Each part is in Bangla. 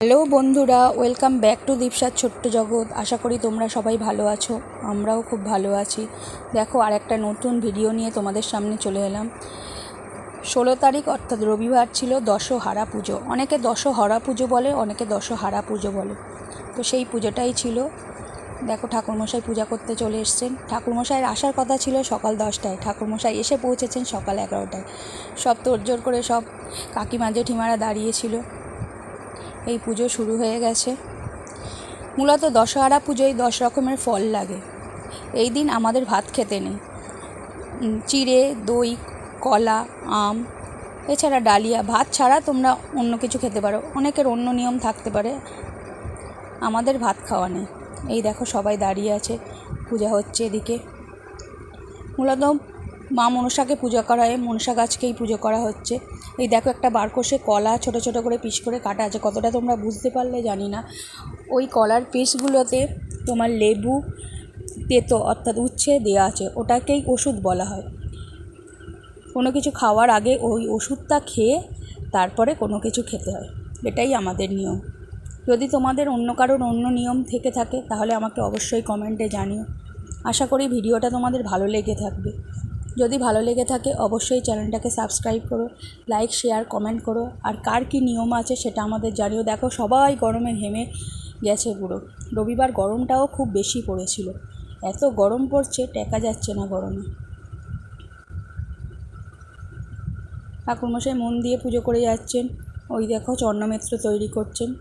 হ্যালো বন্ধুরা, ওয়েলকাম ব্যাক টু দীপসার ছোট্ট জগৎ। আশা করি তোমরা সবাই ভালো আছো, আমরাও খুব ভালো আছি। দেখো, আর একটা নতুন ভিডিও নিয়ে তোমাদের সামনে চলে এলাম। 16 তারিখ অর্থাৎ রবিবার ছিল দশহারা পুজো। অনেকে দশহরা পুজো বলে, অনেকে দশহারা পুজো বলে। তো সেই পুজোটাই ছিল। দেখো, ঠাকুরমশাই পূজা করতে চলে এসছেন। ঠাকুরমশাইয়ের আসার কথা ছিল সকাল 10টায়, ঠাকুরমশাই এসে পৌঁছেছেন সকাল 11টায়। সব তোড়জোড় করে সব কাকিমা জেঠিমারা দাঁড়িয়েছিল। এই পুজো শুরু হয়ে গেছে। মূলত দশহরা পুজোয় 10 রকমের ফল লাগে। এই দিন আমাদের ভাত খেতে নেই। চিড়ে, দই, কলা, আম, এছাড়া ডালিয়া, ভাত ছাড়া তোমরা অন্য কিছু খেতে পারো। অনেকের অন্য নিয়ম থাকতে পারে, আমাদের ভাত খাওয়া নেই। এই দেখো, সবাই দাঁড়িয়ে আছে, পূজা হচ্ছে এদিকে। মূলত মা মনসাকে পূজা করা হয়, মনসা গাছকেই পুজো করা হচ্ছে। এই দেখো, একটা বারকোষে কলা ছোট ছোট করে পিস করে কাটা আছে। কতটা তোমরা বুঝতে পারলে জানি না। ওই কলার পিসগুলোতে তোমার লেবু, তেতো অর্থাৎ উচ্ছে দেওয়া আছে। ওটাকেই ওষুধ বলা হয়। কোনো কিছু খাওয়ার আগে ওই ওষুধটা খেয়ে তারপরে কোনো কিছু খেতে হয়। এটাই আমাদের নিয়ম। যদি তোমাদের অন্য কারোর অন্য নিয়ম থেকে থাকে তাহলে আমাকে অবশ্যই কমেন্টে জানিও। আশা করি ভিডিওটা তোমাদের ভালো লেগে থাকবে। যদি ভালো লেগে থাকে অবশ্যই চ্যানেলটাকে সাবস্ক্রাইব করো, লাইক, শেয়ার, কমেন্ট করো। আর কার কী নিয়ম আছে সেটা আমাদের জানিও। দেখো, সবাই গরমে ঘেমে গেছে পুরো। রবিবার গরমটাও খুব বেশি পড়েছিল। এত গরম পড়ছে, টেকা যাচ্ছে না গরমে। ঠাকুরমশাই মন দিয়ে পুজো করে যাচ্ছেন। ওই দেখো, চন্নমিত্র তৈরি করছেন।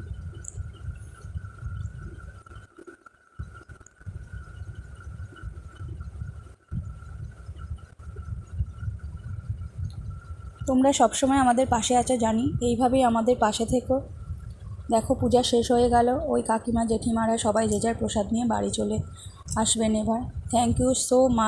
তোমরা সবসময় আমাদের পাশে আছো জানি, এইভাবেই আমাদের পাশে থেকো। দেখো, পূজা শেষ হয়ে গেল। ওই কাকিমা জেঠিমারা সবাই যে যার প্রসাদ নিয়ে বাড়ি চলে আসবেন এবার। Thank you so much.